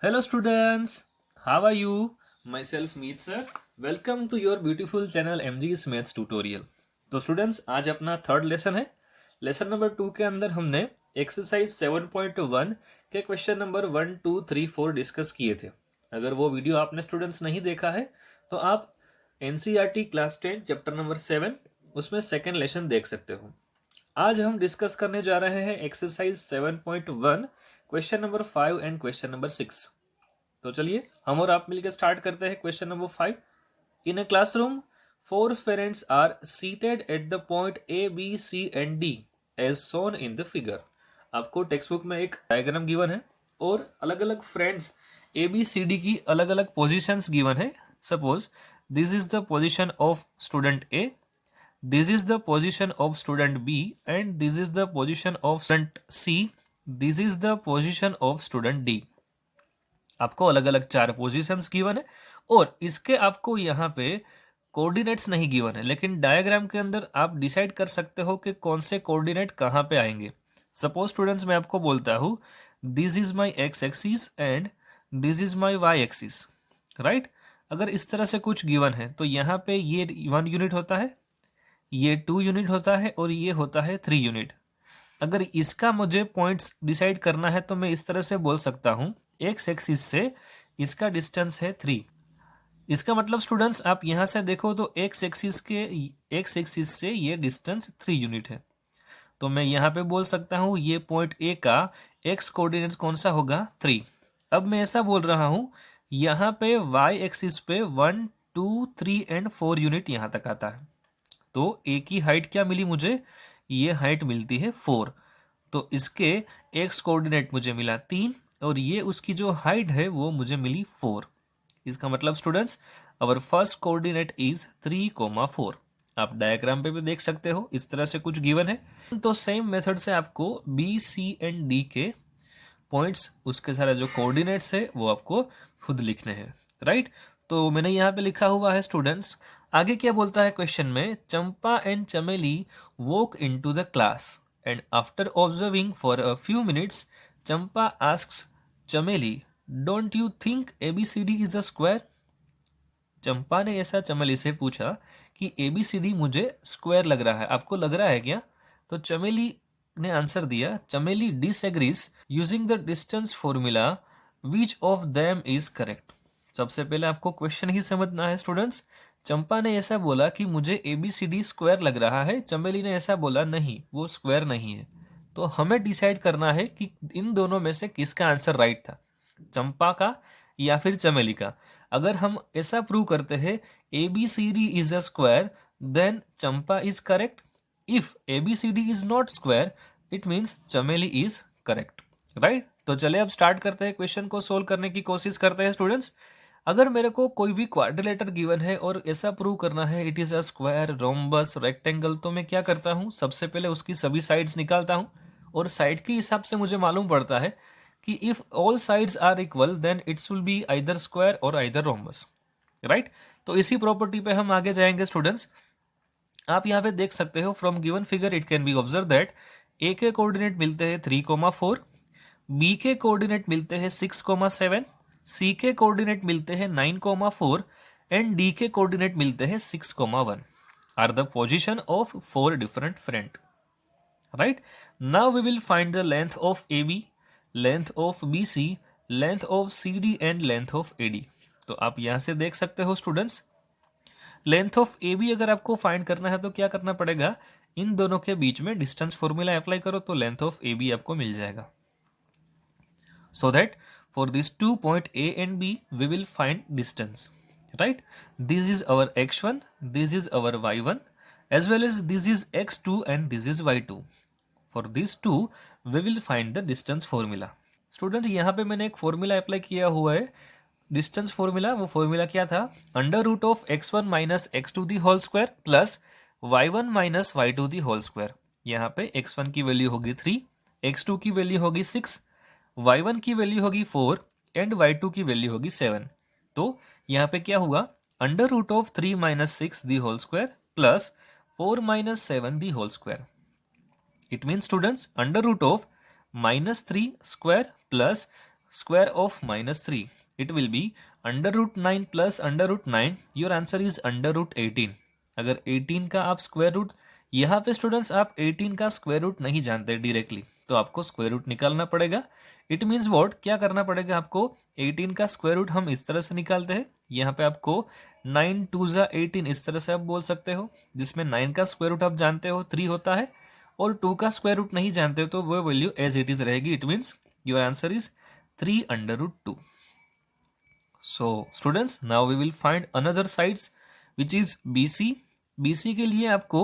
Hello students, how are you? Myself Meet sir. Welcome to your beautiful channel MG's Maths Tutorial. तो students आज अपना third lesson है। Lesson number 2 के अंदर हमने एक्सरसाइज 7.1 के क्वेश्चन नंबर 1, 2, 3, 4 डिस्कस किए थे। अगर वो वीडियो आपने स्टूडेंट्स नहीं देखा है तो आप NCERT क्लास 10 चैप्टर नंबर 7 उसमें सेकेंड लेसन देख सकते हो। आज हम डिस्कस करने जा रहे हैं exercise 7.1 question number 5 and question number 6। तो चलिए हम और आप मिलकर स्टार्ट करते हैं question number 5। In a classroom 4 parents are seated at the point A B C and D as shown in the figure. आपको टेक्स्ट बुक में एक डायग्राम गिवन है और अलग अलग friends A B C D की अलग अलग पोजिशंस गिवन है। Suppose this is the position of student A, this is the position of student B and this is the position of student C, this is the position of student D। आपको अलग अलग 4 positions given है और इसके आपको यहाँ पे coordinates नहीं गिवन है, लेकिन डायग्राम के अंदर आप डिसाइड कर सकते हो कि कौन से कोऑर्डिनेट कहाँ पे आएंगे। सपोज स्टूडेंट्स मैं आपको बोलता हूँ this is my X axis and this is my Y axis, right. अगर इस तरह से कुछ गिवन है तो यहाँ पे ये 1 यूनिट होता है, ये 2 यूनिट होता है और ये होता है 3 यूनिट। अगर इसका मुझे पॉइंट्स डिसाइड करना है तो मैं इस तरह से बोल सकता हूँ एक्स एक्सिस से इसका डिस्टेंस है 3। इसका मतलब स्टूडेंट्स आप यहाँ से देखो तो एक्स एक्सिस से ये डिस्टेंस 3 यूनिट है। तो मैं यहाँ पे बोल सकता हूँ ये पॉइंट ए का एक्स कोऑर्डिनेट कौन सा होगा 3। अब मैं ऐसा बोल रहा हूँ यहाँ पे वाई एक्सिस पे 1, 2, 3 एंड 4 यूनिट यहाँ तक आता है। तो ए की हाइट क्या मिली मुझे, ये हाइट मिलती है 4। तो इसके एक्स कोऑर्डिनेट मुझे मिला 3 और ये उसकी जो हाइट है वो मुझे मिली 4। इसका मतलब students our first coordinate is 3,4। आप डायग्राम पे भी देख सकते हो इस तरह से कुछ गिवन है। तो सेम मेथड से आपको बी सी एंड डी के पॉइंट्स उसके सारे जो कोऑर्डिनेट्स है वो आपको खुद लिखने हैं, राइट। तो मैंने यहाँ पे लिखा हुआ है स्टूडेंट्स। आगे क्या बोलता है क्वेश्चन में, Champa and Chameli walk into the class and after observing for a few minutes Champa asks Chameli don't you think ABCD is a square. Champa ने ऐसा चमेली से पूछा कि ABCD मुझे स्क्वायर लग रहा है, आपको लग रहा है क्या। तो चमेली ने आंसर दिया चमेली disagrees using the distance formula which of them is correct. सबसे पहले आपको क्वेश्चन ही समझना है स्टूडेंट्स। चंपा ने ऐसा बोला कि मुझे ABCD स्क्वायर लग रहा है, चमेली ने ऐसा बोला नहीं वो स्क्वायर नहीं है। तो हमें डिसाइड करना है कि इन दोनों में से किसका आंसर राइट था, चंपा का या फिर चमेली का। अगर हम ऐसा प्रूव करते हैं ABCD is a square then Champa is correct. If ABCD is not square it means Chameli is correct, right. तो चले अब स्टार्ट करते हैं, क्वेश्चन को सोल्व करने की कोशिश करते हैं स्टूडेंट्स। अगर मेरे को कोई भी क्वाड्रिलेटर गिवन है और ऐसा प्रूव करना है it is a square, rhombus, rectangle, तो मैं क्या करता हूँ सबसे पहले उसकी सभी साइड्स निकालता हूँ और साइड के हिसाब से मुझे मालूम पड़ता है कि if all sides are equal then it's will be either square और आइदर रोम्बस, राइट। तो इसी प्रॉपर्टी पे हम आगे जाएंगे स्टूडेंट्स। आप यहाँ पे देख सकते हो from given figure it can be observed that A के कोऑर्डिनेट मिलते हैं 3,4, बी के कोऑर्डिनेट मिलते हैं 6,7, सी के कोऑर्डिनेट मिलते हैं 9,4 एंड डी के कोऑर्डिनेट मिलते हैं 6,1 are the position of 4 different friend, right. Now we will find the length of AB, length of BC, length of CD and length of AD। तो आप यहां से देख सकते हो स्टूडेंट्स लेंथ ऑफ AB अगर आपको फाइंड करना है तो क्या करना पड़ेगा, इन दोनों के बीच में डिस्टेंस फॉर्मूला अप्लाई करो तो लेंथ ऑफ AB आपको मिल जाएगा। So that for these 2 point A and B we will find distance, right. This is our x1, this is our y1 as well as this is x2 and this is y2। For these two we will find the distance formula। Student यहाँ पे मैंने एक formula apply किया हुआ है distance formula. वो formula क्या था, under root of x1 minus x2 the whole square plus y1 minus y2 the whole square. यहाँ पे x1 की वैल्यू होगी 3, x2 की वैल्यू होगी 6, y1 की वैल्यू होगी 4 एंड y2 की वैल्यू होगी 7। तो यहाँ पे क्या हुआ, under root of 3 minus 6 the whole square plus 4 minus 7 the whole square. It mean students under root of -3 square plus square of -3. It will be under root 9 plus under root 9. Your answer is under root 18. अगर 18 का आप square root, यहाँ पे students आप 18 का square root नहीं जानते directly, तो आपको स्क्वायर रूट निकालना पड़ेगा. इट मीन्स व्हाट, क्या करना पड़ेगा आपको, 18 का स्क्वायर रूट हम इस तरह से निकालते हैं. यहाँ पे आपको 9 2 जा 18 इस तरह से आप बोल सकते हो, जिसमें 9 का स्क्वायर रूट आप जानते हो 3 होता है, और 2 का स्क्वायर रूट नहीं जानते हो तो वो वैल्यू एज इट इज रहेगी. It means your answer is 3 under root 2. So students, now we will find another sides which is BC. BC के लिए आपको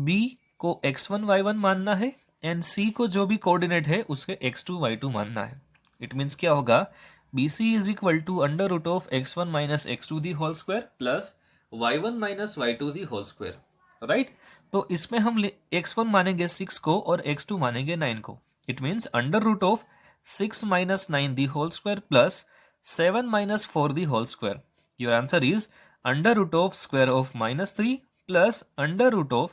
B को x1 y1 मानना है एंड C को जो भी कोऑर्डिनेट है उसके x2 y2 मानना है. इट मीन्स क्या होगा, BC is equal to under root of x1 minus x2 the whole square plus y1 minus y2 the whole square. Right, तो इसमें हम x1 मानेंगे 6 को और x2 मानेंगे 9 को. It means under root of 6 minus 9 the whole square plus 7 minus 4 the whole square. Your answer is under root of square of -3 plus under root of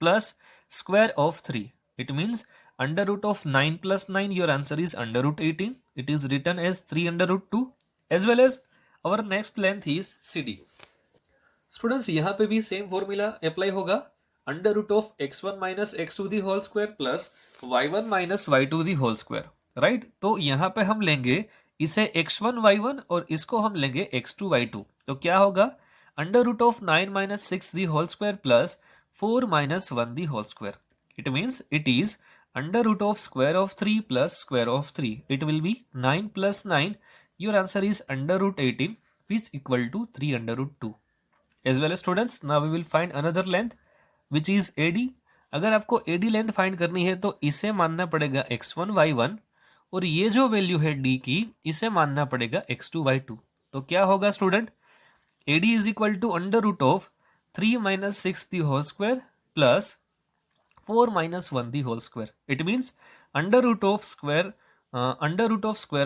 plus square of 3. It means under root of 9 plus 9, your answer is under root 18. It is written as 3 under root 2, as well as our next length is CD. Students, यहाँ पे भी same formula apply होगा, under root of x1 minus x2 the whole square plus y1 minus y2 the whole square. Right, तो यहाँ पे हम लेंगे इसे x1 y1 और इसको हम लेंगे x2 y2. तो क्या होगा, under root of 9 minus 6 the whole square plus 4 minus 1 the whole square. It means it is under root of square of 3 plus square of 3. It will be 9 plus 9. Your answer is under root 18 which equal to 3 under root 2. As well students, now we will find another length which is AD. अगर आपको AD length find करनी है तो इसे मानना पड़ेगा x1 y1 और ये जो वैल्यू है D की इसे मानना पड़ेगा x2 y2. तो क्या होगा student, AD is equal to under root of 3 minus 6 the whole square plus 4 minus 1 the whole square. It means under root of square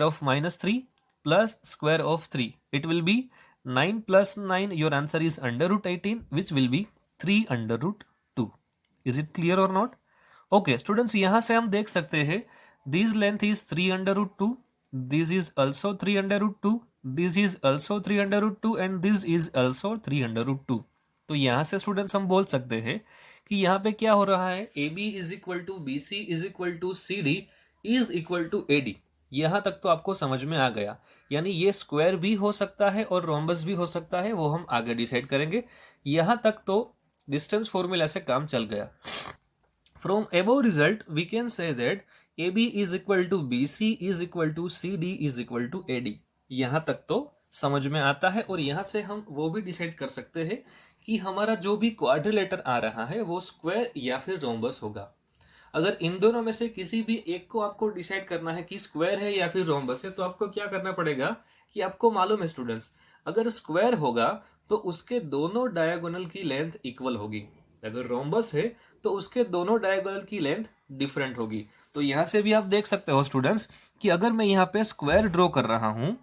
of -3 plus square of 3. It will be 9 plus 9. Your answer is under root 18, which will be 3 under root 2. Is it clear or not? Okay, students, यहाँ से हम देख सकते हैं this length is 3 under root 2. This is also 3 under root 2. This is also 3 under root 2 and this is also 3 under root 2. तो यहाँ से students हम बोल सकते हैं कि यहाँ पे क्या हो रहा है, AB is equal to BC is equal to CD is equal to AD. यहाँ तक तो आपको समझ में आ गया, यानी ये स्क्वायर भी हो सकता है और रोम्बस भी हो सकता है, वो हम आगे डिसाइड करेंगे. यहाँ तक तो डिस्टेंस फॉर्मूला से काम चल गया. From above result we can say that AB is equal to BC is equal to CD is equal to AD. यहाँ तक तो समझ में आता है और यहाँ से हम वो भी डिसाइड कर सकते हैं कि हमारा जो भी क्वाड्रिलेटर आ रहा है वो स्क्वायर या फिर रोम्बस होगा. अगर इन दोनों में से किसी भी एक को आपको डिसाइड करना है कि स्क्वायर है या फिर रोम्बस है, तो आपको क्या करना पड़ेगा कि आपको मालूम है स्टूडेंट्स, अगर स्क्वायर होगा तो उसके दोनों डायगोनल की लेंथ इक्वल होगी, अगर रोम्बस है तो उसके दोनों डायगोनल की लेंथ डिफरेंट होगी. तो यहां से भी आप देख सकते हो स्टूडेंट्स कि अगर मैं यहाँ पे स्क्वायर ड्रॉ कर रहा हूं,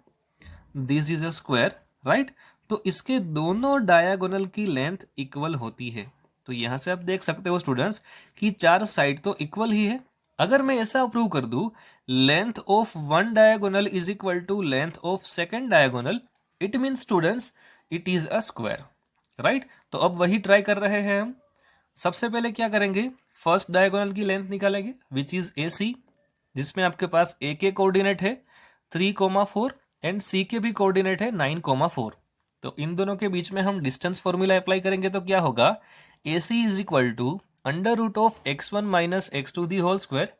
this is a square, right, तो इसके दोनों डायगोनल की लेंथ इक्वल होती है. तो यहां से आप देख सकते हो स्टूडेंट्स कि चार साइड तो इक्वल ही है. अगर मैं ऐसा प्रूव कर दूं, length of one diagonal is equal to length of second diagonal, it means students it is a square, right. तो अब वही ट्राई कर रहे हैं हम. सबसे पहले क्या करेंगे, फर्स्ट डायगोनल की लेंथ निकालेंगे विच इज AC, जिसमें आपके पास A के कोऑर्डिनेट है 3,4 एंड C के भी कोऑर्डिनेट है 9,4. तो इन दोनों के बीच में हम डिस्टेंस फॉर्मूला अप्लाई करेंगे तो क्या होगा, AC is equal to under root of x1 minus x2 the whole square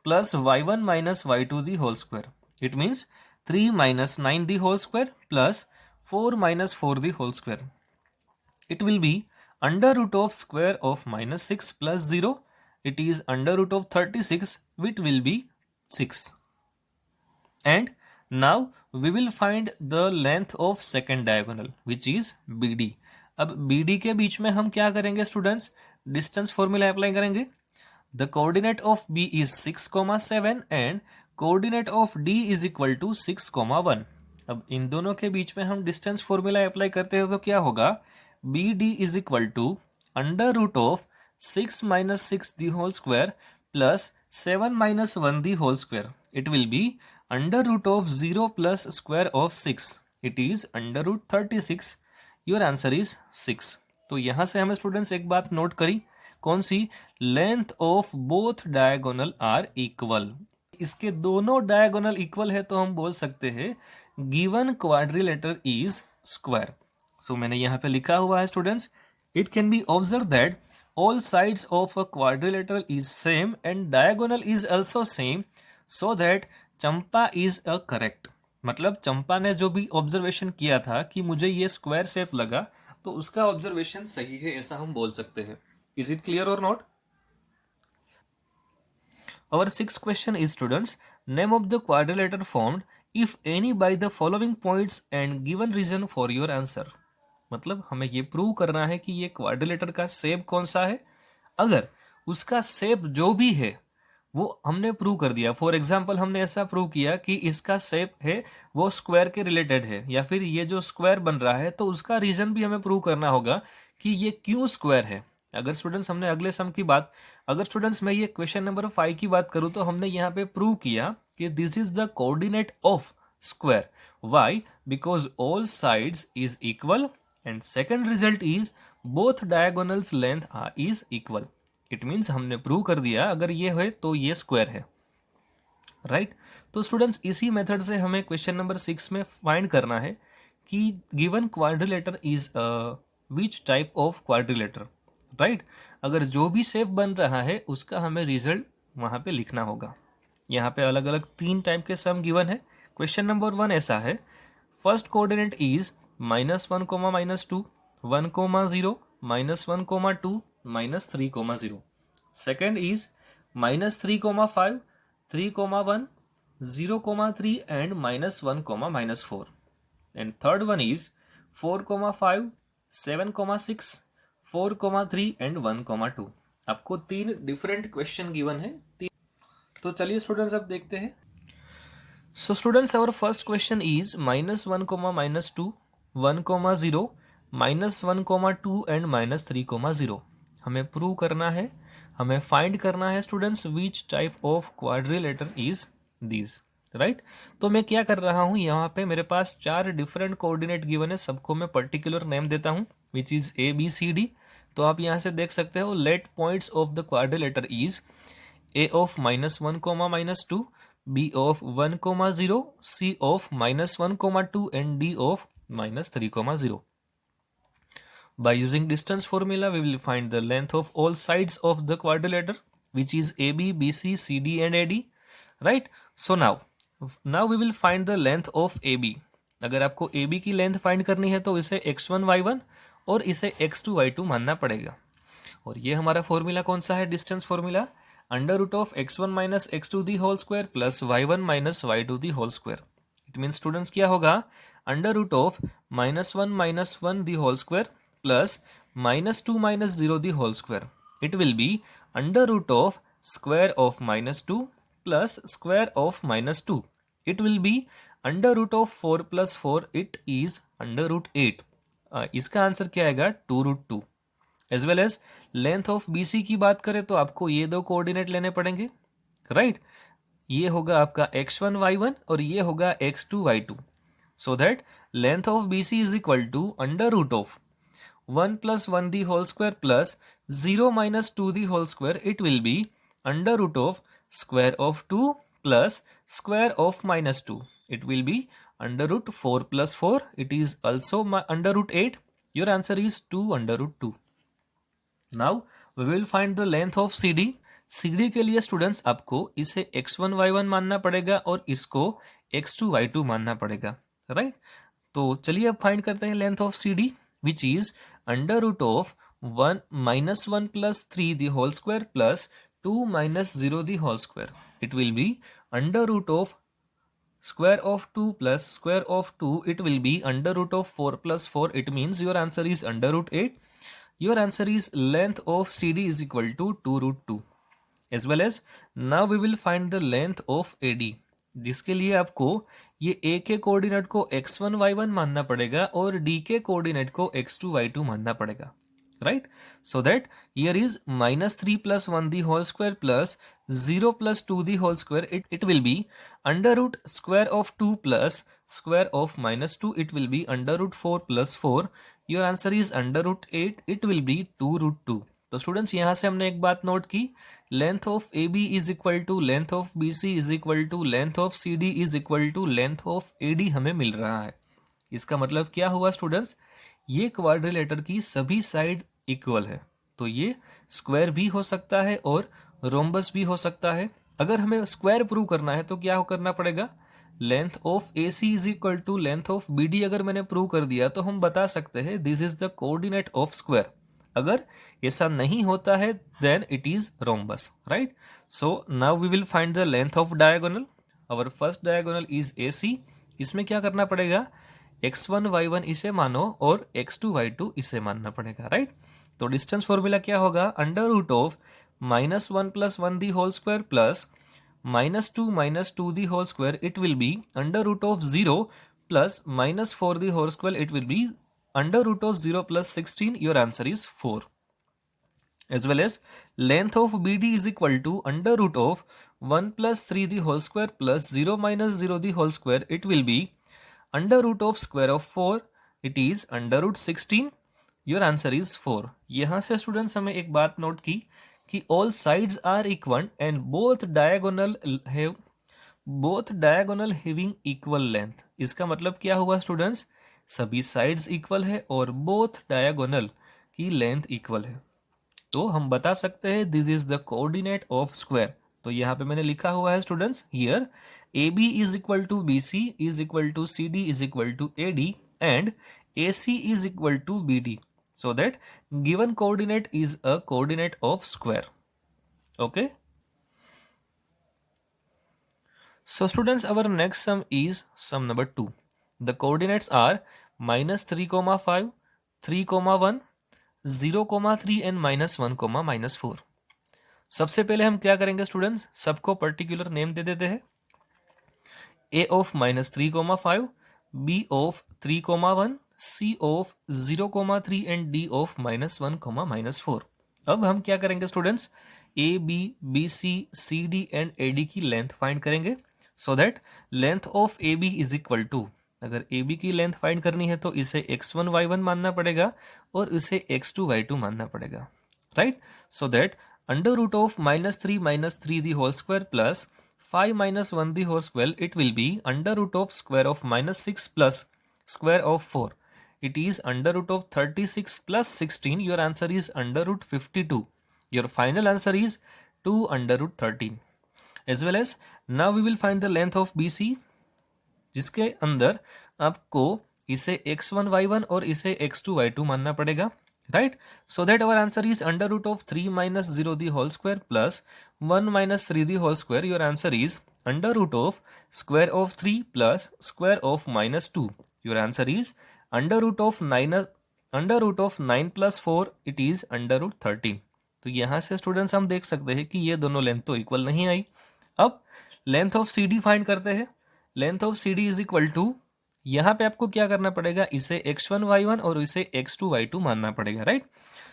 plus y1 minus y2 the whole square. It means 3 minus 9 the whole square plus 4 minus 4 the whole square. It will be under root of square of -6 plus 0. It is under root of 36 which will be 6. And now we will find the length of second diagonal which is BD. अब BD के बीच में हम क्या करेंगे students, distance formula apply करेंगे. The coordinate of B is 6,7 and coordinate of D is equal to 6,1. अब इन दोनों के बीच में हम डिस्टेंस फॉर्मूला अप्लाई करते हैं तो क्या होगा, BD is equal to under root of 6 minus 6 the whole square plus 7 minus 1 the whole square. It will be under root of 0 plus square of 6, it is under root 36. Your answer is 6. तो यहां से हमें students एक बात note करी, कौन सी? Length of both diagonal are equal. इसके दोनों डायगोनल इक्वल है तो हम बोल सकते हैं गिवन क्वाड्रिलेटर इज स्क्वायर. सो मैंने यहाँ पे लिखा हुआ है students, it can be observed that all sides of a quadrilateral is same and diagonal is also same, so that Champa is a correct. मतलब चंपा ने जो भी ऑब्जर्वेशन किया था कि मुझे ये स्क्वायर शेप लगा, तो उसका ऑब्जर्वेशन सही है, ऐसा हम बोल सकते हैं. इज इट क्लियर और not? Our sixth question is, students, name of the quadrilateral formed if any by the following points and given reason for your answer. मतलब हमें ये प्रूव करना है कि ये क्वाड्रिलेटर का शेप कौन सा है, अगर उसका शेप जो भी है वो हमने प्रूव कर दिया. फॉर एग्जाम्पल हमने ऐसा प्रूव किया कि इसका शेप है वो स्क्वायर के रिलेटेड है, या फिर ये जो स्क्वायर बन रहा है तो उसका रीजन भी हमें प्रूव करना होगा कि ये क्यों स्क्वायर है. अगर स्टूडेंट्स हमने अगले सम की बात, अगर स्टूडेंट्स मैं ये क्वेश्चन नंबर 5 की बात करूं तो हमने यहाँ पे प्रूव किया कि this is the coordinate of square. Why? Because all sides is equal and second result is both diagonals length is equal. It means हमने प्रूव कर दिया अगर ये है तो ये स्क्वायर है, राइट. तो स्टूडेंट्स इसी मेथड से हमें क्वेश्चन नंबर 6 में फाइंड करना है कि given quadrilateral is which type of quadrilateral, right. अगर जो भी शेप बन रहा है उसका हमें रिजल्ट वहां पे लिखना होगा. यहाँ पे अलग अलग 3 टाइप के सम गिवन है. क्वेश्चन नंबर 1 ऐसा है, first coordinate is -1, -2, 1, 0, -1, 2, -3, 0. Second is -3, 5, 3, 1, 0, 3 and -1, -4. And third one is 4, 5, 7, 6, 4, 3 and 1, 2. आपको 3 डिफरेंट क्वेश्चन गिवन है. तो चलिए स्टूडेंट्स अब देखते हैं. So students, our first question is -1, -2, 1, 0, -1, 2 and -3, 0. हमें प्रूव करना है, हमें फाइंड करना है students which type of quadrilateral is this, right. तो मैं क्या कर रहा हूँ, यहाँ पे मेरे पास 4 डिफरेंट कोऑर्डिनेट गिवन है, सबको मैं पर्टिकुलर नेम देता हूँ विच इज ABCD. तो आप यहाँ से देख सकते हो, let points of the quadrilateral is A of -1, -2, B of 1, 0, C of -1, 2 and D of -3, 0. By using distance formula, we will find the length of all sides of the quadrilateral, which is AB, BC, CD and AD, right? So now we will find the length of AB. अगर आपको AB की length find करनी है तो इसे x1, y1 और इसे x2, y2 मानना पड़ेगा. और ये हमारा फॉर्मूला कौन सा है? Distance formula, under root of x1 minus x2 the whole square plus y1 minus y2 the whole square. It mean students क्या होगा? Under root of -1 the whole square plus -2 minus 0 the whole square. It will be under root of square of -2 plus square of -2. It will be under root of 4 plus 4. It is under root 8. इसका answer क्या आएगा? 2√2. As well as length of BC की बात करें तो आपको ये 2 coordinate लेने पड़ेंगे, राइट. ये होगा आपका x1, y1 और ये होगा x2, y2. So that length of BC is equal to under root of 1 + 1 the whole square plus 0 - 2 the whole square. It will be under root of square of 2 plus square of -2. It will be under root 4 + 4. It is also under root 8. Your answer is 2√2. Now we will find the length of CD. CD के लिए students आपको इसे x1, y1 मानना पड़ेगा और इसको x2, y2 मानना पड़ेगा, राइट. तो चलिए अब फाइंड करते हैं length of CD, which is under root of 1 -1 + 3 the whole square plus 2 - 0 the whole square. It will be under root of square of 2 plus square of 2. It will be under root of 4 plus 4. It means your answer is under root 8. Your answer is length of CD is equal to 2√2. As well as now we will find the length of AD, जिसके लिए आपको ये A के coordinate को x1, y1 मानना पड़ेगा और D के कोऑर्डिनेट को x2, y2 मानना पड़ेगा. right? So that here is minus 3 plus 1 the whole square plus 0 plus 2 the whole square. It will be under root square of 2 plus square of minus 2. It will be under root 4 plus 4. Your answer is under root 8. It will be 2 root 2. तो students यहाँ से हमने एक बात note की, length of A B is equal to length of B C is equal to length of C D is equal to length of A D हमें मिल रहा है। इसका मतलब क्या हुआ स्टूडेंट्स, ये क्वाड्रिलेटर की सभी साइड इक्वल है, तो ये स्क्वायर भी हो सकता है और रोम्बस भी हो सकता है। अगर हमें स्क्वायर प्रूव करना है तो क्या करना पड़ेगा, length of A C is equal to length of B D अगर मैंने प्रूव कर दिया तो हम बता सकते हैं this is the coordinate of square. अगर ऐसा नहीं होता है then it is rhombus, right? So now we will find the length of diagonal. Our first diagonal is A C. इसमें क्या करना पड़ेगा, x1 y1 इसे मानो और x2 y2 इसे मानना पड़ेगा, राइट? तो डिस्टेंस फॉर्मूला क्या होगा, under root of minus 1 plus 1 the whole square plus minus two the whole square, it will be under root of 0 plus minus 4 the whole square, it will be under root of 0 plus 16. Your answer is 4. As well as length of BD is equal to under root of 1 plus 3 the whole square plus 0 minus 0 the whole square. It will be under root of square of 4. It is under root 16. Your answer is 4. यहाँ से students हमें एक बात note की कि all sides are equal and both diagonal having equal length. इसका मतलब क्या हुआ स्टूडेंट्स, सभी साइड्स इक्वल है और बोथ डायगोनल की लेंथ इक्वल है, तो हम बता सकते हैं this is the coordinate of square. तो यहाँ पे मैंने लिखा हुआ है students, here A B is equal to B C is equal to C D is equal to A D and A C is equal to B D, so that given coordinate is a coordinate of square. Okay, so students our next sum is sum number 2. The coordinates are minus 3 comma 5, 3 comma 1, 0 comma 3 and minus 1 comma minus 4. सबसे पहले हम क्या करेंगे students, सबको particular name दे देते हैं, a of minus 3 comma 5, b of 3 comma 1, c of 0 comma 3 and d of minus 1 comma minus 4. अब हम क्या करेंगे स्टूडेंट्स, a b b c c d and a d की लेंथ फाइंड करेंगे, so that length of A B is equal to, अगर A B की length find करनी है तो इसे x1 y1 मानना पड़ेगा और इसे x2 y2 मानना पड़ेगा, right? So that under root of minus 3 the whole square plus 5 minus 1 the whole square, it will be under root of square of minus 6 plus square of 4. It is under root of 36 plus 16. Your answer is under root 52. Your final answer is 2 under root 13. As well as now we will find the length of BC, जिसके अंदर आपको इसे x1 y1 और इसे x2 y2 मानना पड़ेगा, right? So that our answer is under root of 3 minus 0 the whole square plus 1 minus 3 the whole square. Your answer is under root of square of 3 plus square of minus 2. Your answer is under root of 9 plus 4, it is under root 13. तो यहाँ से students हम देख सकते हैं कि ये दोनों लेंथ तो इक्वल नहीं आई। अब length of C D find करते हैं। Length of C D is equal to, यहाँ पे आपको क्या करना पड़ेगा, इसे x1 y1 और इसे x2 y2 मानना पड़ेगा, right?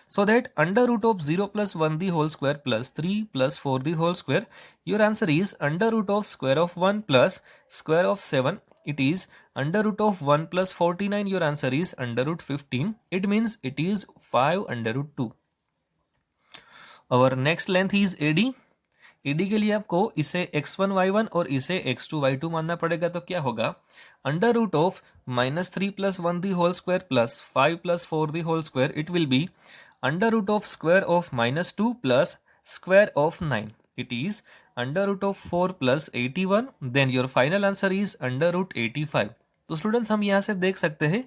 So that under root of 0 plus 1 the whole square plus 3 plus 4 the whole square. Your answer is under root of square of 1 plus square of 7. It is under root of 1 plus 49. Your answer is under root 15. It means it is 5 under root 2. Our next length is AD. AD के लिए आपको इसे x1 y1 और इसे x2 y2 मानना पड़ेगा। तो क्या होगा, under root of minus 3 plus 1 the whole square plus 5 plus 4 the whole square, it will be under root of square of minus 2 plus square of 9. It is under root of 4 plus 81. Then your final answer is under root 85. तो students हम यहाँ से देख सकते हैं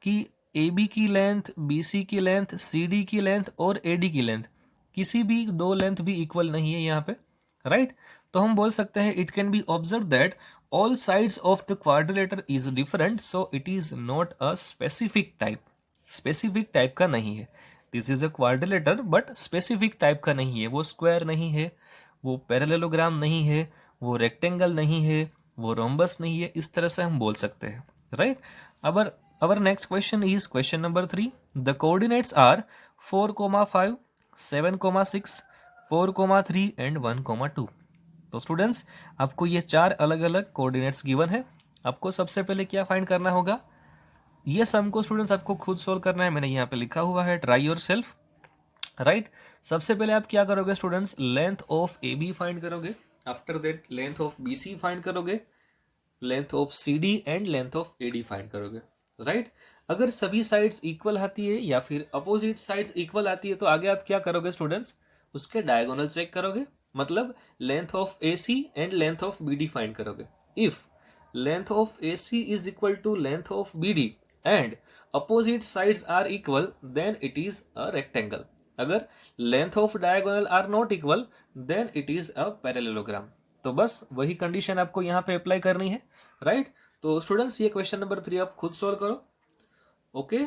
कि AB की length, BC की लेंथ, CD की लेंथ और AD की लेंथ, किसी भी दो लेंथ भी इक्वल नहीं है यहाँ पे, राइट? तो हम बोल सकते हैं it can be observed that all sides of the quadrilateral is different, so it is not a specific type. Specific type का नहीं है, this is a quadrilateral but specific type का नहीं है। वो स्क्वायर नहीं है, वो पैरेललोग्राम नहीं है, वो रेक्टेंगल नहीं है, वो रोम्बस नहीं है, इस तरह से हम बोल सकते हैं, right? Our next question is question number 3. The coordinates are 4,5, 7,6, 4,3 and 1,2। तो स्टूडेंट्स आपको ये चार अलग अलग कोऑर्डिनेट्स गिवन है। आपको सबसे पहले क्या फाइंड करना होगा, ये सम को स्टूडेंट्स आपको खुद सोल्व करना है। मैंने यहाँ पे लिखा हुआ है ट्राई योर सेल्फ, राइट। सबसे पहले आप क्या करोगे students, length of A B find करोगे, after that length of B C find करोगे, length of C D and length of A D find करोगे, राइट। अगर सभी साइड्स इक्वल आती है या फिर अपोजिट साइड्स इक्वल आती है तो आगे आप क्या करोगे स्टूडेंट्स, उसके डायगोनल चेक करोगे, मतलब length of A C and length of B D find करोगे। If length of A C is equal to length of B D and opposite sides are equal then it is a rectangle। अगर length of diagonal are not equal then it is a parallelogram। तो बस वही condition आपको यहाँ पे apply करनी है, right. तो स्टूडेंट्स ये क्वेश्चन नंबर 3 आप खुद सॉल्व करो, ओके।